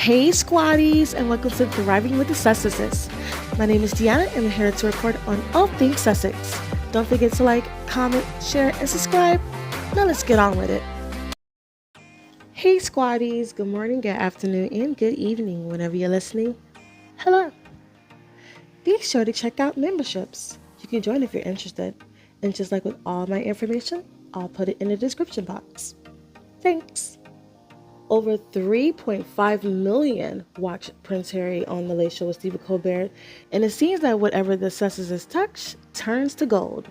Hey squaddies, and welcome to Thriving with the Sussexes. My name is Deanna and I'm here to report on all things Sussex. Don't forget to like, comment, share, and subscribe. Now let's get on with it. Hey squaddies, good morning, good afternoon, and good evening whenever you're listening. Hello. Be sure to check out memberships. You can join if you're interested. And just like with all my information, I'll put it in the description box. Thanks. Over 3.5 million watched Prince Harry on The Late Show with Stephen Colbert, and it seems that whatever the Sussexes touch turns to gold.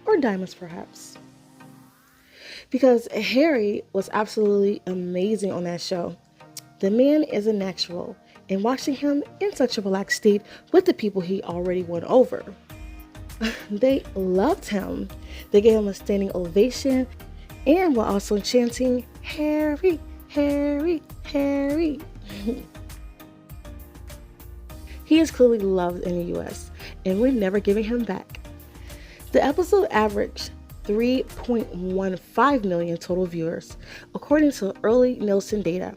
Or diamonds, perhaps. Because Harry was absolutely amazing on that show. The man is a natural, and watching him in such a relaxed state with the people he already won over. They loved him. They gave him a standing ovation, and were also chanting, "Harry, Harry, Harry." He is clearly loved in the US, and we're never giving him back. The episode averaged 3.15 million total viewers, according to early Nielsen data,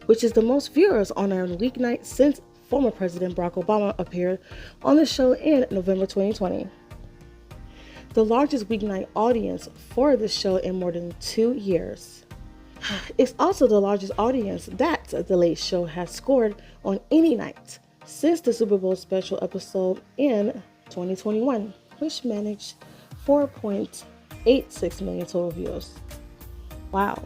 which is the most viewers on a weeknight since former President Barack Obama appeared on the show in November 2020. The largest weeknight audience for the show in more than 2 years. It's also the largest audience that The Late Show has scored on any night since the Super Bowl special episode in 2021, which managed 4.86 million total views. Wow.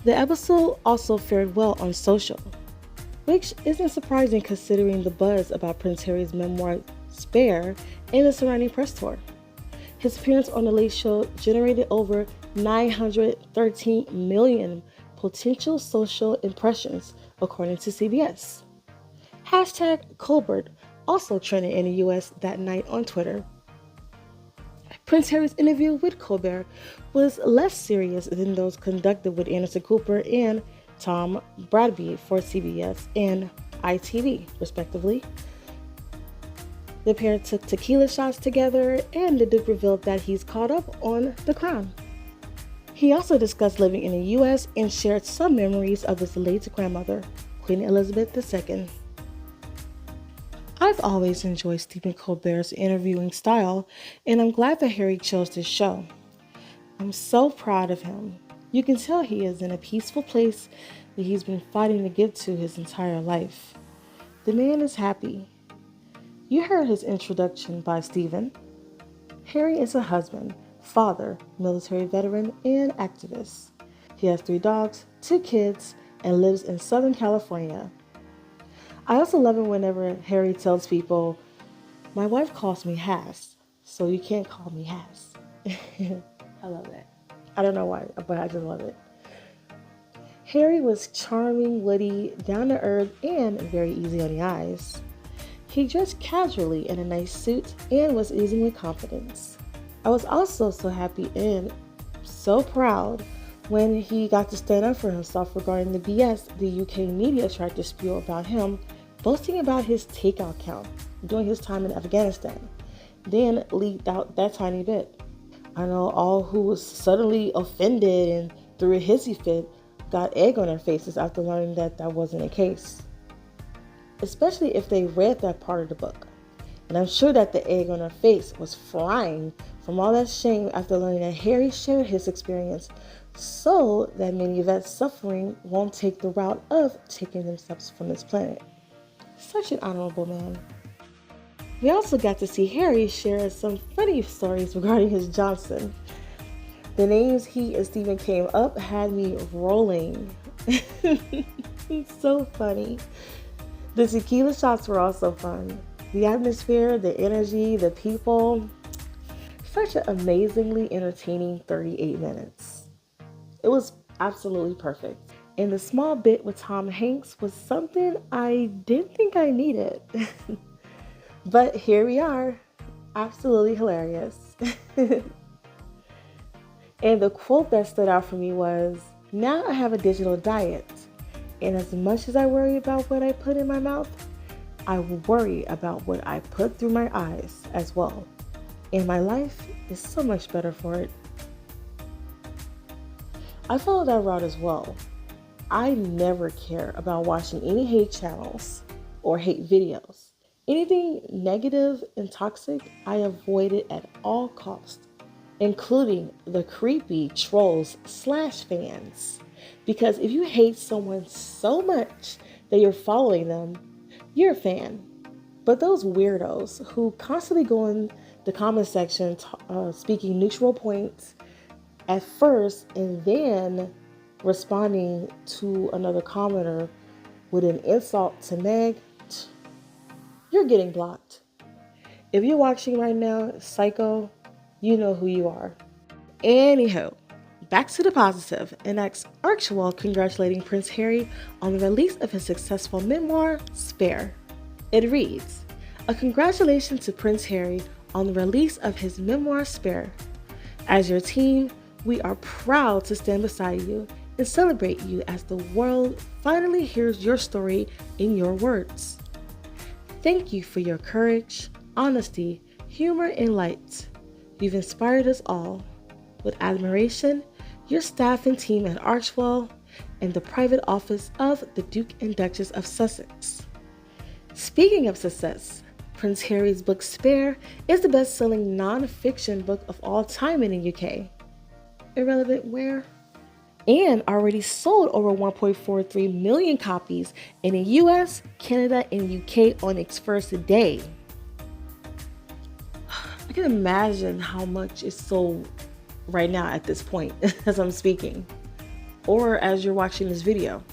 The episode also fared well on social, which isn't surprising considering the buzz about Prince Harry's memoir Spare and the surrounding press tour. His appearance on The Late Show generated over 913 million potential social impressions, according to CBS. Hashtag Colbert also trended in the US that night on Twitter. Prince Harry's interview with Colbert was less serious than those conducted with Anderson Cooper and Tom Bradby for CBS and ITV, respectively. The pair took tequila shots together, and the Duke revealed that he's caught up on The Crown. He also discussed living in the US and shared some memories of his late grandmother, Queen Elizabeth II. I've always enjoyed Stephen Colbert's interviewing style, and I'm glad that Harry chose this show. I'm so proud of him. You can tell he is in a peaceful place that he's been fighting to get to his entire life. The man is happy. You heard his introduction by Stephen. Harry is a husband, father, military veteran, and activist. He has 3 dogs, 2 kids, and lives in Southern California. I also love it whenever Harry tells people, "My wife calls me Hass, so you can't call me Hass." I love that. I don't know why, but I just love it. Harry was charming, witty, down to earth, and very easy on the eyes. He dressed casually in a nice suit and was oozing with confidence. I was also so happy and so proud when he got to stand up for himself regarding the BS the UK media tried to spew about him, boasting about his takeout count during his time in Afghanistan, then leaked out that tiny bit. I know all who was suddenly offended and threw a hissy fit got egg on their faces after learning that that wasn't the case, especially if they read that part of the book. And I'm sure that the egg on her face was frying from all that shame after learning that Harry shared his experience, so that many vets suffering won't take the route of taking themselves from this planet. Such an honorable man. We also got to see Harry share some funny stories regarding his Johnson. The names he and Stephen came up had me rolling. It's so funny. The tequila shots were also fun. The atmosphere, the energy, the people. Such an amazingly entertaining 38 minutes. It was absolutely perfect. And the small bit with Tom Hanks was something I didn't think I needed. But here we are. Absolutely hilarious. And the quote that stood out for me was, "Now I have a digital diet. And as much as I worry about what I put in my mouth, I worry about what I put through my eyes as well. And my life is so much better for it." I followed that route as well. I never care about watching any hate channels or hate videos. Anything negative and toxic, I avoid it at all costs, including the creepy trolls/fans. Because if you hate someone so much that you're following them, you're a fan. But those weirdos who constantly go in the comment section speaking neutral points at first and then responding to another commenter with an insult to Meg, you're getting blocked. If you're watching right now, psycho, you know who you are. Anyhow, back to the positive, and that's Archwell congratulating Prince Harry on the release of his successful memoir, Spare. It reads, "A congratulations to Prince Harry on the release of his memoir, Spare. As your team, we are proud to stand beside you and celebrate you as the world finally hears your story in your words. Thank you for your courage, honesty, humor, and light. You've inspired us all. With admiration, your staff and team at Archwell and the private office of the Duke and Duchess of Sussex." Speaking of success, Prince Harry's book Spare is the best-selling non-fiction book of all time in the UK. Irrelevant where? And already sold over 1.43 million copies in the US, Canada, and UK on its first day. I can imagine how much is sold right now at this point as I'm speaking, or as you're watching this video.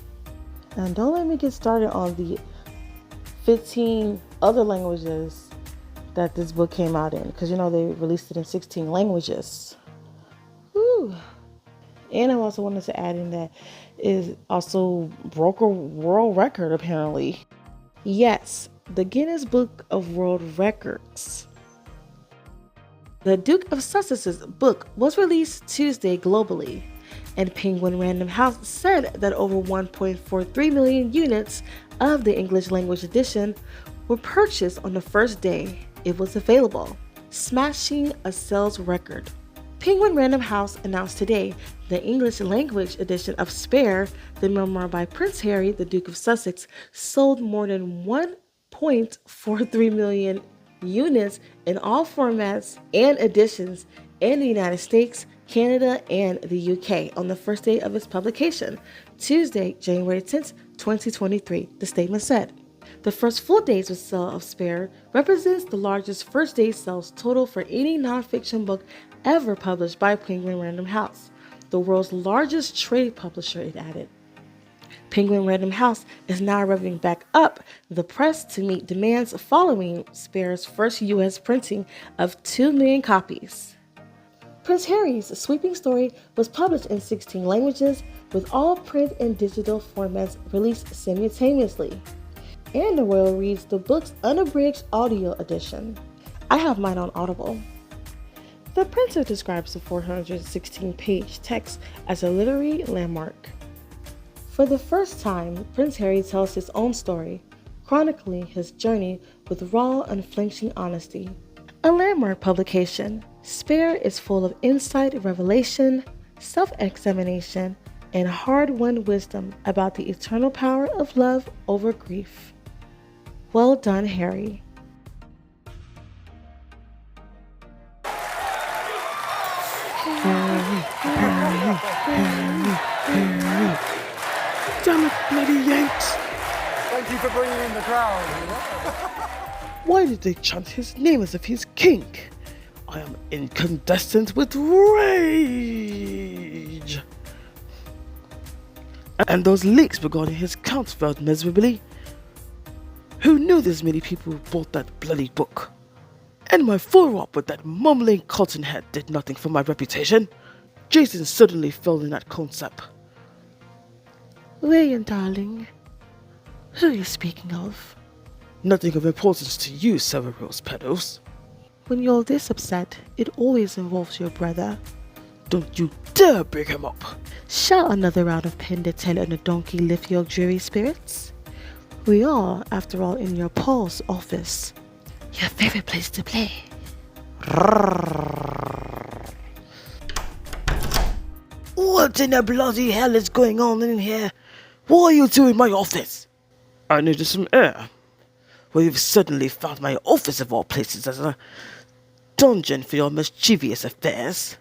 And don't let me get started on the 15 other languages that this book came out in, because they released it in 16 languages. Whew. And I also wanted to add in that it also broke a world record apparently. Yes, the Guinness Book of World Records. The Duke of Sussex's book was released Tuesday globally, and Penguin Random House said that over 1.43 million units of the English language edition were purchased on the first day it was available, smashing a sales record. Penguin Random House announced today the English language edition of Spare, the memoir by Prince Harry, the Duke of Sussex, sold more than 1.43 million units in all formats and editions in the United States, Canada, and the UK on the first day of its publication, Tuesday, January 10th, 2023, the statement said. The first full days of sale of Spare represents the largest first day sales total for any nonfiction book ever published by Penguin Random House, the world's largest trade publisher, it added. Penguin Random House is now revving back up the press to meet demands following Spare's first U.S. printing of 2 million copies. Prince Harry's sweeping story was published in 16 languages, with all print and digital formats released simultaneously. And the Royal reads the book's unabridged audio edition. I have mine on Audible. The printer describes the 416-page text as a literary landmark. For the first time, Prince Harry tells his own story, chronicling his journey with raw, unflinching honesty. A landmark publication, Spare is full of insight, revelation, self-examination, and hard-won wisdom about the eternal power of love over grief. Well done, Harry. Damn it, bloody Yanks! Thank you for bringing in the crowd. Why did they chant his name as if he's king? I am incandescent with rage. And those leaks regarding his count failed miserably. Who knew this many people bought that bloody book? And my follow-up with that mumbling cottonhead did nothing for my reputation. Jason suddenly fell in that concept. William, darling, who are you speaking of? Nothing of importance to you, Severus Pedals. When you're this upset, it always involves your brother. Don't you dare bring him up. Shall another round of pin the tail on a donkey lift your dreary spirits? We are, after all, in your Paul's office. Your favorite place to play. What in the bloody hell is going on in here? What are you doing in my office? I needed some air. Well, you've suddenly found my office of all places as a dungeon for your mischievous affairs.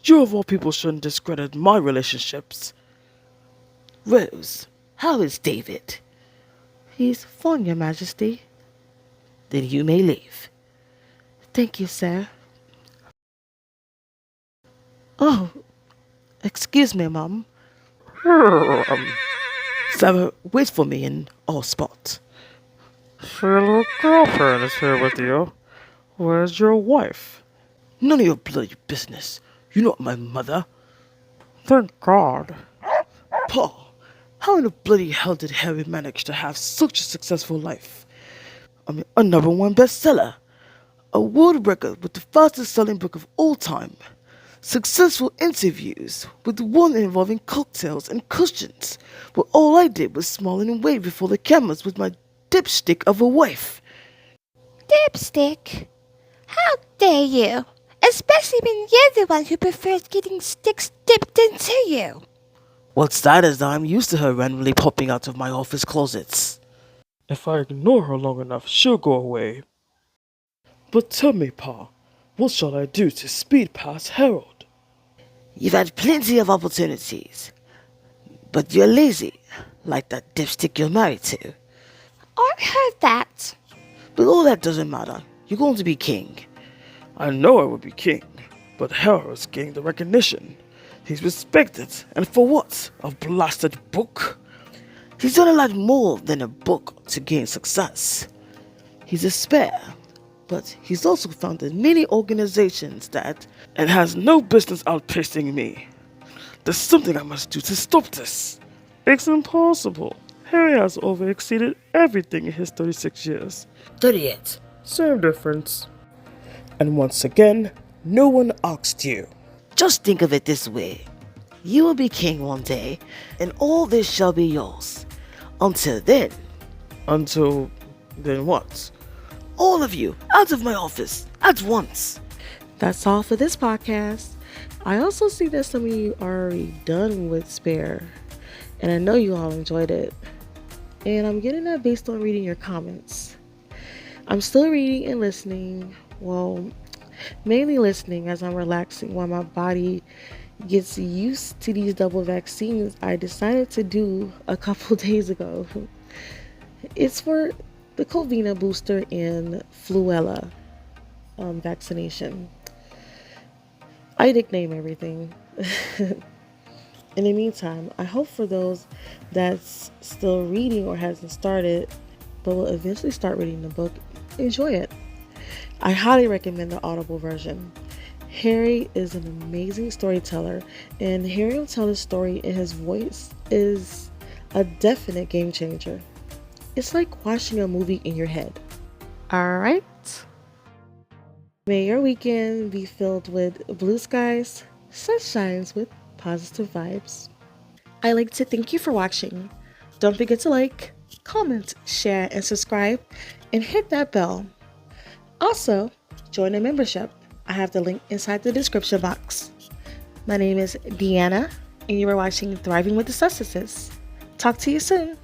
You of all people shouldn't discredit my relationships. Rose, how is David? He's fine, Your Majesty. Then you may leave. Thank you, sir. Oh, excuse me, Mum. Sarah, wait for me in our spot. Your little girlfriend is here with you. Where's your wife? None of your bloody business. You're not my mother. Thank God. Paul, how in the bloody hell did Harry manage to have such a successful life? I mean, a #1 bestseller, a world record with the fastest selling book of all time, successful interviews with one involving cocktails and cushions, but all I did was smile and wave before the cameras with my dipstick of a wife. Dipstick? How dare you? Especially when you're the one who prefers getting sticks dipped into you. What's that is that I'm used to her randomly popping out of my office closets. If I ignore her long enough, she'll go away. But tell me, Pa, what shall I do to speed past Harold? You've had plenty of opportunities, but you're lazy, like that dipstick you're married to. I heard that. But all that doesn't matter. You're going to be king. I know I would be king, but Harold's getting the recognition. He's respected, and for what? A blasted book? He's done a lot more than a book to gain success. He's a spare, but he's also founded many organizations that, And has no business outpacing me. There's something I must do to stop this. It's impossible. Harry has over-exceeded everything in his 36 years. 38. Same difference. And once again, no one asked you. Just think of it this way. You will be king one day, and all this shall be yours. Until then, Until then what? all of you, out of my office, at once. That's all for this podcast. I also see that some of you are already done with Spare, and I know you all enjoyed it. And I'm getting that based on reading your comments. I'm still reading and listening. Well, mainly listening as I'm relaxing while my body gets used to these double vaccines I decided to do a couple days ago. It's for the Covina booster and Fluella vaccination. I nickname everything. In the meantime, I hope for those that's still reading or hasn't started, but will eventually start reading the book, enjoy it. I highly recommend the Audible version. Harry is an amazing storyteller, and hearing him tell his story in his voice is a definite game changer. It's like watching a movie in your head. Alright? May your weekend be filled with blue skies, sunshines with positive vibes. I'd like to thank you for watching. Don't forget to like, comment, share, and subscribe, and hit that bell. Also, join the membership. I have the link inside the description box. My name is Deanna, and you are watching Thriving with the Sussexes. Talk to you soon.